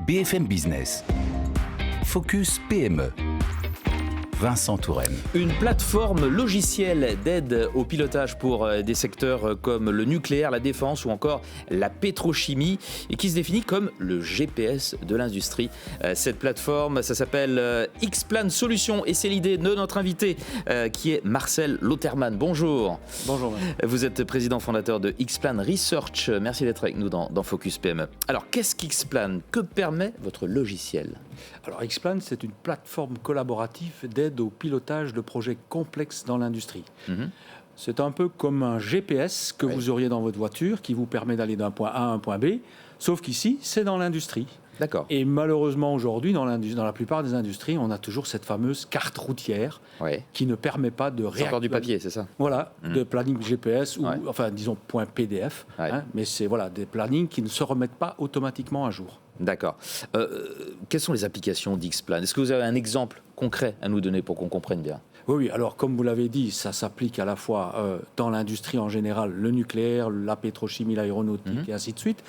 BFM Business. Focus PME. Vincent Touraine. Une plateforme logicielle d'aide au pilotage pour des secteurs comme le nucléaire, la défense ou encore la pétrochimie et qui se définit comme le GPS de l'industrie. Cette plateforme, ça s'appelle Xplan Solutions et c'est l'idée de notre invité qui est Marcel Lauterman. Bonjour. Bonjour. Vous êtes président fondateur de Xplan Research. Merci d'être avec nous dans Focus PME. Alors, qu'est-ce qu'Xplan ? Que permet votre logiciel ? Alors Xplan, c'est une plateforme collaborative d'aide au pilotage de projets complexes dans l'industrie. C'est un peu comme un GPS que vous auriez dans votre voiture qui vous permet d'aller d'un point A à un point B, sauf qu'ici, c'est dans l'industrie. D'accord. Et malheureusement, aujourd'hui, dans la plupart des industries, on a toujours cette fameuse carte routière qui ne permet pas de C'est encore du papier, c'est ça ? Voilà, de planning GPS ou, enfin, disons, point PDF. Mais c'est des plannings qui ne se remettent pas automatiquement à jour. D'accord. Quelles sont les applications d'Xplan ? Est-ce que vous avez un exemple concret à nous donner pour qu'on comprenne bien ? Oui, alors comme vous l'avez dit, ça s'applique à la fois dans l'industrie en général, le nucléaire, la pétrochimie, l'aéronautique et ainsi de suite.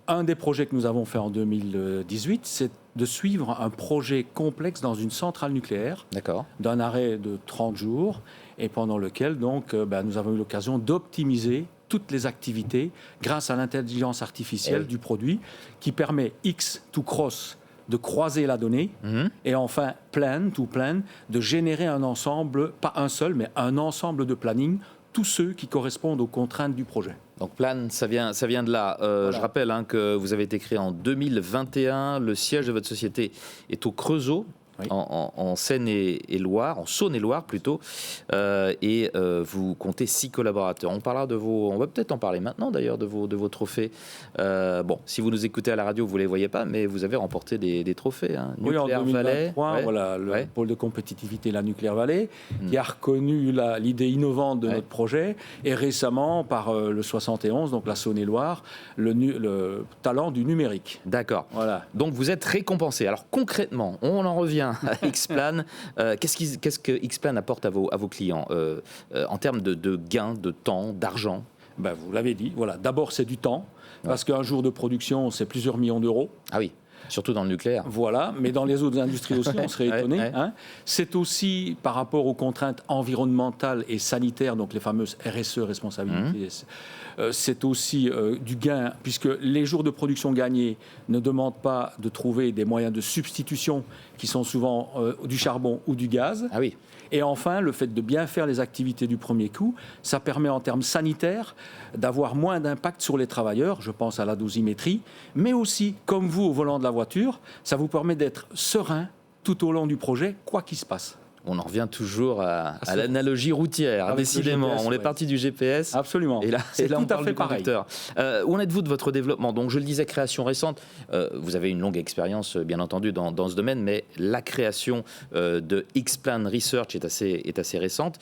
Un des projets que nous avons fait en 2018, c'est de suivre un projet complexe dans une centrale nucléaire, d'un arrêt de 30 jours, et pendant lequel donc, nous avons eu l'occasion d'optimiser toutes les activités grâce à l'intelligence artificielle du produit qui permet X2Cross de croiser la donnée et enfin Plan de générer un ensemble, pas un seul, mais un ensemble de planning, tous ceux qui correspondent aux contraintes du projet. Donc Plan, ça vient de là. Je rappelle que vous avez été créé en 2021. Le siège de votre société est au Creusot. En Seine-et-Loire, en Saône-et-Loire plutôt, et vous comptez 6 collaborateurs. On va peut-être en parler maintenant d'ailleurs de vos trophées. Si vous nous écoutez à la radio, vous les voyez pas, mais vous avez remporté des trophées. Nucléaire Valley, le pôle de compétitivité, la Nucléaire Valley, qui a reconnu l'idée innovante de notre projet, et récemment par le 71, donc la Saône-et-Loire, le talent du numérique. D'accord. Donc vous êtes récompensé. Alors concrètement, on en revient à Xplan. Qu'est-ce que Xplan apporte à vos clients en termes de gains, de temps, d'argent ? Vous l'avez dit, d'abord c'est du temps, parce qu'un jour de production c'est plusieurs millions d'euros. Ah oui, surtout dans le nucléaire. Mais dans les autres industries aussi, on serait étonné. C'est aussi par rapport aux contraintes environnementales et sanitaires, donc les fameuses RSE, responsabilités. C'est aussi du gain, puisque les jours de production gagnés ne demandent pas de trouver des moyens de substitution qui sont souvent du charbon ou du gaz. Ah oui. Et enfin, le fait de bien faire les activités du premier coup, ça permet en termes sanitaires d'avoir moins d'impact sur les travailleurs, je pense à la dosimétrie, mais aussi, comme vous au volant de la voiture, ça vous permet d'être serein tout au long du projet, quoi qu'il se passe. On en revient toujours à l'analogie routière, décidément. GPS, on est parti du GPS. Absolument. Et là, c'est on tout à parle fait du conducteur. Où en êtes-vous de votre développement ? Donc, je le disais, création récente. Vous avez une longue expérience, bien entendu, dans ce domaine, mais la création de Xplan Research est assez récente.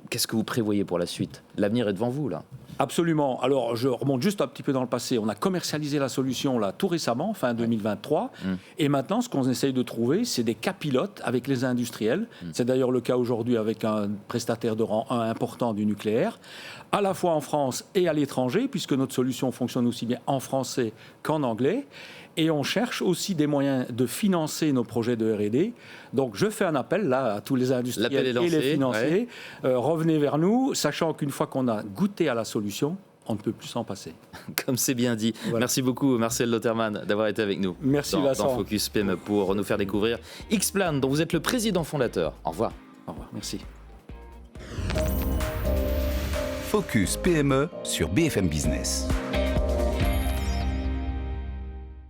Qu'est-ce que vous prévoyez pour la suite ? L'avenir est devant vous, là. Absolument. Alors, je remonte juste un petit peu dans le passé. On a commercialisé la solution là tout récemment, fin 2023. Et maintenant, ce qu'on essaye de trouver, c'est des cas pilotes avec les industriels. C'est d'ailleurs le cas aujourd'hui avec un prestataire de rang 1 important du nucléaire, à la fois en France et à l'étranger, puisque notre solution fonctionne aussi bien en français qu'en anglais. Et on cherche aussi des moyens de financer nos projets de R&D. Donc, je fais un appel là à tous les industriels et les financiers. Revenez vers nous, sachant qu'une fois qu'on a goûté à la solution, on ne peut plus s'en passer. Comme c'est bien dit. Merci beaucoup, Marcel Lauterman, d'avoir été avec nous. Merci, Vincent. Dans Focus PME pour nous faire découvrir Xplan, dont vous êtes le président fondateur. Au revoir. Au revoir. Merci. Focus PME sur BFM Business.